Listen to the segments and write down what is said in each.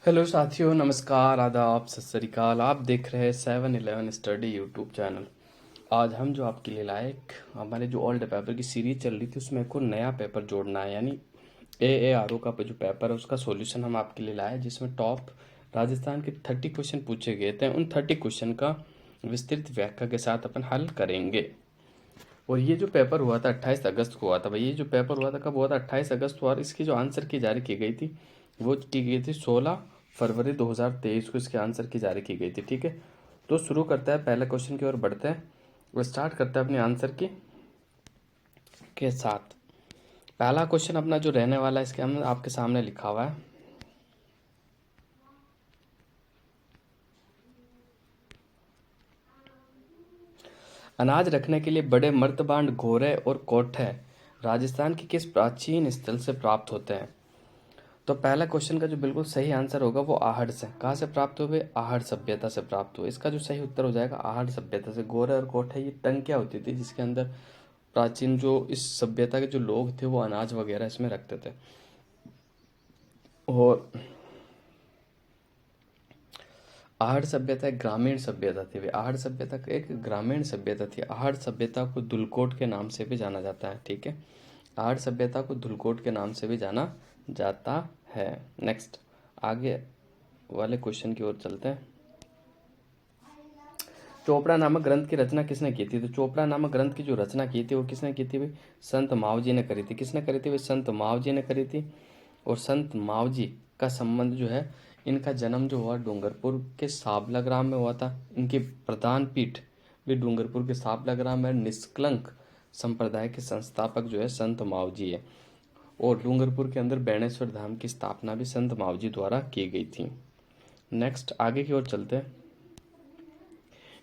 Hello साथियों, नमस्कार, आदाब, सत श्री अकाल। आप देख रहे हैं 7-Eleven स्टडी यूट्यूब चैनल। आज हम जो आपके लिए लाए, हमारे जो ओल्ड पेपर की सीरीज चल रही थी उसमें एक और नया पेपर जोड़ना है, यानी AARO का जो पेपर है उसका सॉल्यूशन हम आपके लिए लाए, जिसमें टॉप राजस्थान के 30 क्वेश्चन पूछे गए थे। उन 30 क्वेश्चन का विस्तृत व्याख्या के साथ अपन हल करेंगे। और ये जो पेपर हुआ था 28 अगस्त को हुआ था भाई। ये जो पेपर हुआ था कब हुआ था? 28 अगस्त को। और इसकी जो आंसर की जारी की गई थी वो की गई थी 16 फरवरी 2023 को। इसके आंसर की जारी की गई थी। ठीक है, तो शुरू करता है, पहले क्वेश्चन की ओर बढ़ते हैं। वो स्टार्ट करता है अपने आंसर की के साथ। पहला क्वेश्चन अपना जो रहने वाला है, इसके हम आपके सामने लिखा हुआ है। अनाज रखने के लिए बड़े मर्तबान घोड़े और कोठे राजस्थान के किस प्राचीन स्थल से प्राप्त होते हैं? तो पहला क्वेश्चन का जो बिल्कुल सही आंसर होगा वो आहड़ से। कहाँ से प्राप्त हुए? आहड़ सभ्यता से प्राप्त हुए। इसका जो सही उत्तर हो जाएगा आहड़ सभ्यता से। गोरे और कोठे ये टंकियाँ होती थी जिसके अंदर प्राचीन जो इस सभ्यता के जो लोग थे वो अनाज वगैरह इसमें रखते थे। और आहड़ सभ्यता एक ग्रामीण सभ्यता थी। वे आहड़ सभ्यता एक ग्रामीण सभ्यता थी। आहड़ सभ्यता को धुलकोट के नाम से भी जाना जाता है। ठीक है, आहड़ सभ्यता को धुलकोट के नाम से भी जाना जाता है। नेक्स्ट, आगे वाले क्वेश्चन की ओर चलते हैं। चोपड़ा नामक ग्रंथ की रचना किसने की थी? तो चोपड़ा नामक ग्रंथ की जो रचना की थी वो किसने की थी भाई? संत मावजी ने करी थी। किसने करी थी भाई? संत मावजी ने करी थी। और संत मावजी का संबंध जो है, इनका जन्म जो हुआ डूंगरपुर के साबला ग्राम में हुआ था। इनकी प्रधान पीठ भी डूंगरपुर के साबला ग्राम में। निष्कलंक संप्रदाय के संस्थापक जो है संत मावजी है। और डूंगरपुर के अंदर बेणेश्वर धाम की स्थापना भी संत मावजी द्वारा की गई थी। नेक्स्ट, आगे की ओर चलते हैं।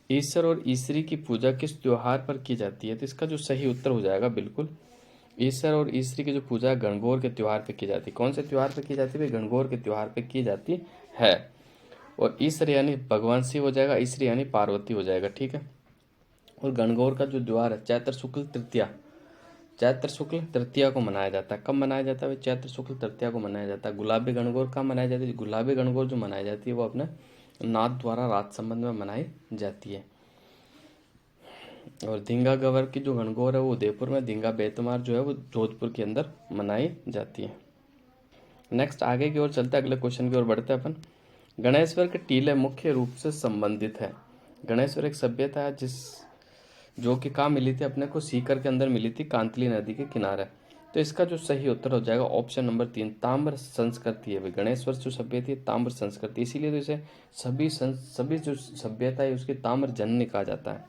ईश्वर और ईश्वरी की पूजा किस त्योहार पर की जाती है? तो इसका जो सही उत्तर हो जाएगा बिल्कुल, ईश्वर और ईश्वरी की जो पूजा है गणगौर के त्योहार पे की जाती है। कौन से त्योहार पे की जाती है? गणगौर के त्योहार पे की जाती है। और ईश्वर यानी भगवान शिव हो जाएगा, ईश्वरी यानी पार्वती हो जाएगा। ठीक है, और गणगौर का जो त्योहार है चैत्र शुक्ल तृतीया, चैत्र शुक्ल तृतीया को मनाया जाता है। कब मनाया जाता है? चैत्र शुक्ल तृतीया को मनाया जाता है। गुलाबी गणगौर कब मनाई जाती है? गुलाबी गणगौर जो मनाई जाती है वो अपने नाथ द्वारा राजसमंद में मनाई जाती है। और धींगा गवर की जो गणगौर है वो उदयपुर में, धींगा बेतमार जो है वो जोधपुर के अंदर मनाई जाती है। नेक्स्ट, आगे की ओर चलते हैं, अगले क्वेश्चन की ओर बढ़ते हैं अपन। गणेश्वर के टीले मुख्य रूप से संबंधित है। गणेश्वर एक सभ्यता है जो कि कहाँ मिली थी अपने को? सीकर के अंदर मिली थी, कांतली नदी के किनारे। तो इसका जो सही उत्तर हो जाएगा ऑप्शन नंबर 3, ताम्र संस्कृति है। गणेश्वर जो सभ्यता है ताम्र संस्कृति, इसीलिए तो इसे सभी जो सभ्यता है उसकी ताम्र जननी कहा जाता है।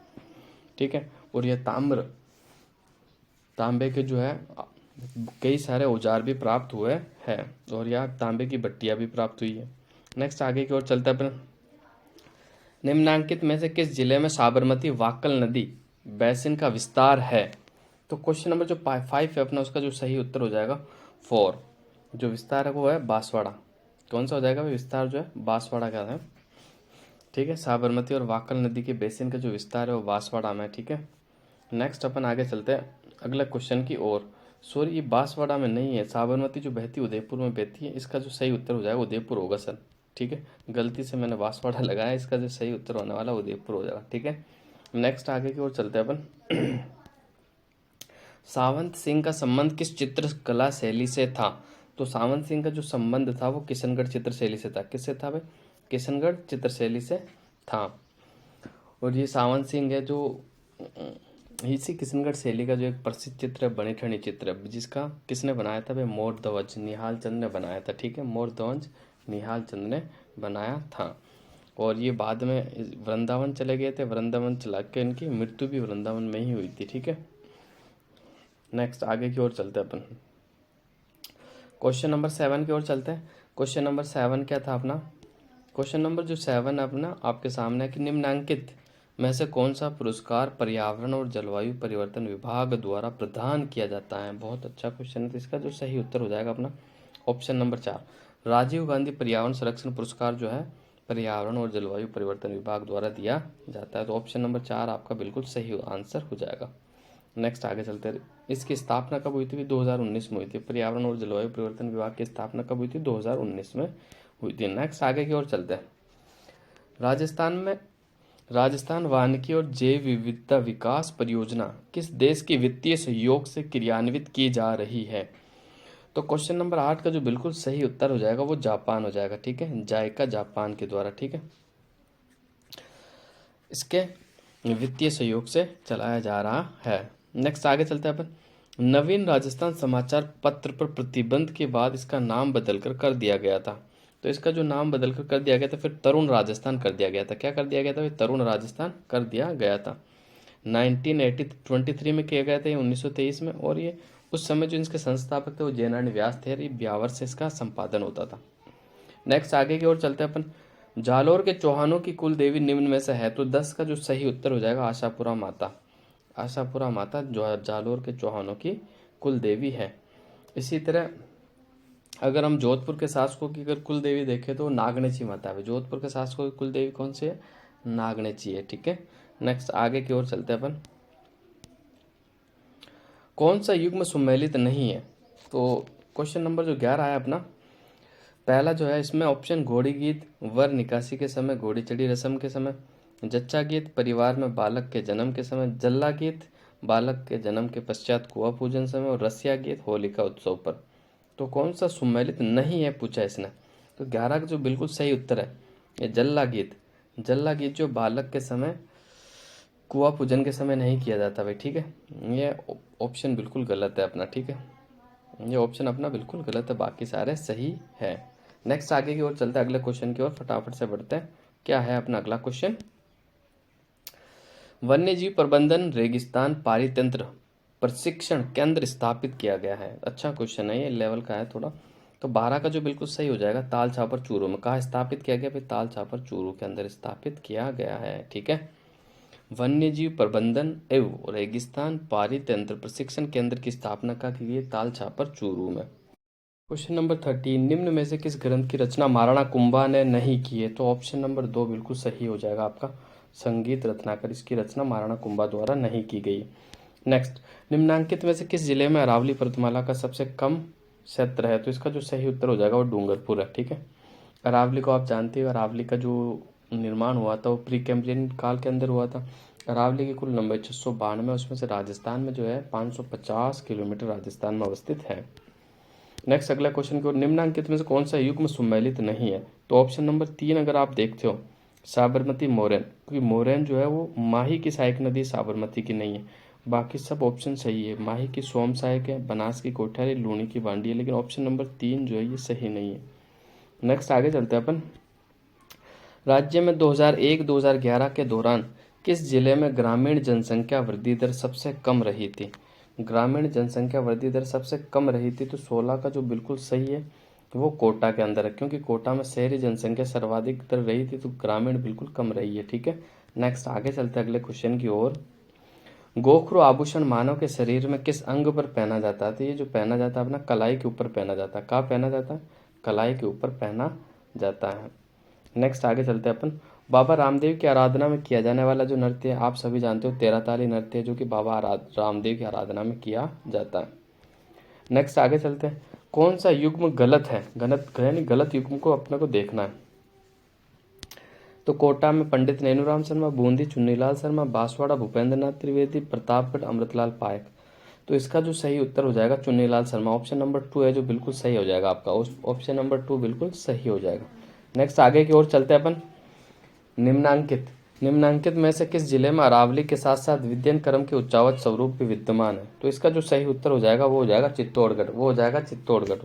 ठीक है, और यह तांबे के जो है कई सारे औजार भी प्राप्त हुए हैं। और यहाँ तांबे की भट्टियाँ भी प्राप्त हुई है। नेक्स्ट, आगे की ओर चलते हैं अपन। निम्नांकित में से किस जिले में साबरमती वाक्कल नदी बेसिन का विस्तार है? तो क्वेश्चन नंबर जो 5 है अपना, उसका जो सही उत्तर हो जाएगा 4। जो विस्तार है वो है बांसवाड़ा। कौन सा हो जाएगा विस्तार जो है? बांसवाड़ा का है। ठीक है, साबरमती और वाक्कल नदी के बेसिन का जो विस्तार है वो बांसवाड़ा में। ठीक है, नेक्स्ट अपन आगे चलते हैं अगले क्वेश्चन की ओर। सॉरी, ये बांसवाड़ा में नहीं है, साबरमती जो बहती है उदयपुर में बहती है। इसका जो सही उत्तर हो जाएगा उदयपुर होगा सर। ठीक है, गलती से मैंने बांसवाड़ा लगाया, इसका जो सही उत्तर होने वाला उदयपुर हो जाएगा। ठीक है, नेक्स्ट आगे की ओर चलते हैं अपन। सावंत सिंह का संबंध किस चित्रकला शैली से था? तो सावंत सिंह का जो संबंध था वो किशनगढ़ चित्रशैली से था। किससे था भाई? किशनगढ़ चित्रशैली से था। और ये सावंत सिंह है जो इसी किशनगढ़ शैली का जो एक प्रसिद्ध चित्र है, बनी ठनी चित्र है, जिसका किसने बनाया था भाई? मोर ध्वज निहाल चंद ने बनाया था। ठीक है, मोर ध्वज निहाल चंद ने बनाया था। और ये बाद में वृंदावन चले गए थे। वृंदावन चला के इनकी मृत्यु भी वृंदावन में ही हुई थी। ठीक है, नेक्स्ट आगे की ओर चलते हैं अपन। क्वेश्चन नंबर 7 की ओर चलते हैं। क्वेश्चन नंबर 7 क्या था अपना? क्वेश्चन नंबर जो 7 है अपना आपके सामने है कि निम्नांकित में से कौन सा पुरस्कार पर्यावरण और जलवायु परिवर्तन विभाग द्वारा प्रदान किया जाता है? बहुत अच्छा क्वेश्चन है। तो इसका जो सही उत्तर हो जाएगा अपना ऑप्शन नंबर 4, राजीव गांधी पर्यावरण संरक्षण पुरस्कार जो है पर्यावरण और जलवायु परिवर्तन विभाग द्वारा दिया जाता है। तो ऑप्शन नंबर 4 आपका बिल्कुल सही आंसर हो जाएगा। नेक्स्ट आगे चलते हैं। इसकी स्थापना कब हुई थी? 2019 में हुई थी। पर्यावरण और जलवायु परिवर्तन विभाग की स्थापना कब हुई थी? 2019 में हुई थी। नेक्स्ट आगे की ओर चलते हैं। राजस्थान वानिकी और जैव विविधता विकास परियोजना किस देश के वित्तीय सहयोग से क्रियान्वित की जा रही है? तो क्वेश्चन नंबर 8 का जो बिल्कुल सही उत्तर हो जाएगा वो जापान हो जाएगा। ठीक है, जायका जापान के द्वारा, ठीक है, इसके वित्तीय सहयोग से चलाया जा रहा है। नेक्स्ट आगे चलते हैं अपन। नवीन राजस्थान समाचार पत्र पर प्रतिबंध के बाद इसका नाम बदलकर कर दिया गया था। तो इसका जो नाम बदलकर कर दिया गया था, फिर तरुण राजस्थान कर दिया गया था। क्या कर दिया गया था? तरुण राजस्थान कर दिया गया था। 1923 में किया गया था, ये 1923 में। और ये उस समय जो इसके संस्थापक थे वो जयनारायण व्यास थे। ये ब्यावर से इसका संपादन होता था। नेक्स्ट आगे की ओर चलते हैं अपन। जालोर के चौहानों की कुल देवी निम्न में से है? तो 10 का जो सही उत्तर हो जाएगा आशापुरा माता। आशापुरा माता जो जालोर के चौहानों की कुल देवी है। इसी तरह अगर हम जोधपुर के शासकों की अगर कुल देवी देखें तो नागनेची माता है। जोधपुर के शासकों की कुल देवी कौन सी है? नागनेची है। ठीक है, नेक्स्ट आगे की ओर चलते हैं अपन। कौन सा युग्म सुमेलित नहीं है? तो क्वेश्चन नंबर जो 11 है अपना, पहला जो है इसमें ऑप्शन घोड़ी गीत वर निकासी के समय, घोड़ी चढ़ी रस्म के समय, जच्चा गीत परिवार में बालक के जन्म के समय, जल्ला गीत बालक के जन्म के पश्चात कुआ पूजन समय, और रसिया गीत होलिका उत्सव पर। तो कौन सा सुमेलित नहीं है पूछा इसने। तो 11 का जो बिल्कुल सही उत्तर है ये जल्ला गीत। जल्ला गीत जो बालक के समय कुआ पूजन के समय नहीं किया जाता भाई। ठीक है, ये ऑप्शन बिल्कुल गलत है अपना। ठीक है, ये ऑप्शन अपना बिल्कुल गलत है, बाकी सारे सही है। नेक्स्ट आगे की ओर चलते हैं, अगले क्वेश्चन की ओर फटाफट से बढ़ते हैं। क्या है अपना अगला क्वेश्चन? वन्यजीव प्रबंधन रेगिस्तान पारितंत्र प्रशिक्षण केंद्र स्थापित किया गया है। अच्छा क्वेश्चन है, ये लेवल का है थोड़ा। तो 12 का जो बिल्कुल सही हो जाएगा ताल छापर चूरू में। कहा स्थापित किया गया? भाई ताल छापर चूरू के अंदर स्थापित किया गया है। ठीक है, वन्यजीव प्रबंधन एवं रेगिस्तान पारितंत्र प्रशिक्षण केंद्र की स्थापना का की गई ताल छापर चूरू में। क्वेश्चन नंबर 13, निम्न में से किस ग्रंथ की रचना महाराणा कुंभा ने नहीं की है? तो ऑप्शन नंबर 2 बिल्कुल सही हो जाएगा आपका, संगीत रत्नाकर। इसकी रचना महाराणा कुंभा द्वारा नहीं की गई। नेक्स्ट, निम्नांकित में से किस जिले में अरावली पर्वतमाला का सबसे कम क्षेत्र है? तो इसका जो सही उत्तर हो जाएगा वो डूंगरपुर है। ठीक है, अरावली को आप जानते हो, अरावली का जो निर्माण हुआ था वो प्री कैम्ब्रियन काल के अंदर हुआ था। अरावली की कुल लंबाई 692, उसमें से राजस्थान में जो है 550 किलोमीटर राजस्थान में अवस्थित है। नेक्स्ट अगला क्वेश्चन की ओर, निम्नांकित में से कौन सा युग्म सुमेलित नहीं है? तो ऑप्शन नंबर 3 अगर आप देखते हो साबरमती मोरैन, क्योंकि मोरैन जो है वो माही की सहायक नदी साबरमती की नहीं है। बाकी सब ऑप्शन सही है, माही की सोम सहायक है, बनास की कोठारी, लूणी की बांडी है, लेकिन ऑप्शन नंबर 3 जो है ये सही नहीं है। नेक्स्ट आगे चलते हैं अपन। राज्य में 2001-2011 के दौरान किस जिले में ग्रामीण जनसंख्या वृद्धि दर सबसे कम रही थी? ग्रामीण जनसंख्या वृद्धि दर सबसे कम रही थी, तो 16 का जो बिल्कुल सही है वो कोटा के अंदर है, क्योंकि कोटा में शहरी जनसंख्या सर्वाधिक दर रही थी, तो ग्रामीण बिल्कुल कम रही है। ठीक है, नेक्स्ट आगे चलते हैं अगले क्वेश्चन की ओर। गोखरू आभूषण मानव के शरीर में किस अंग पर पहना जाता है? तो ये जो पहना जाता है अपना कलाई के ऊपर पहना जाता है। कहाँ पहना जाता है? कलाई के ऊपर पहना जाता है। नेक्स्ट आगे चलते हैं अपन। बाबा रामदेव की आराधना में किया जाने वाला जो नृत्य है आप सभी जानते हो, 13 ताली नृत्य है, जो कि बाबा रामदेव की आराधना में किया जाता है। नेक्स्ट आगे चलते हैं। कौन सा युग्म गलत है? गलत युग्म को अपने को देखना है। तो कोटा में पंडित नैनूराम शर्मा, बूंदी चुन्नीलाल शर्मा, बांसवाड़ा भूपेंद्र नाथ त्रिवेदी, प्रतापगढ़ अमृतलाल पायक। तो इसका जो सही उत्तर हो जाएगा चुन्नीलाल शर्मा। ऑप्शन नंबर 2 है जो बिल्कुल सही हो जाएगा आपका, ऑप्शन नंबर 2 बिल्कुल सही हो जाएगा। नेक्स्ट आगे की ओर चलते हैं अपन। निम्नांकित में से किस जिले में अरावली के साथ साथ विद्यन कर्म के उच्चावच स्वरूप भी विद्यमान है? तो इसका जो सही उत्तर हो जाएगा वो हो जाएगा चित्तौड़गढ़। वो हो जाएगा चित्तौड़गढ़।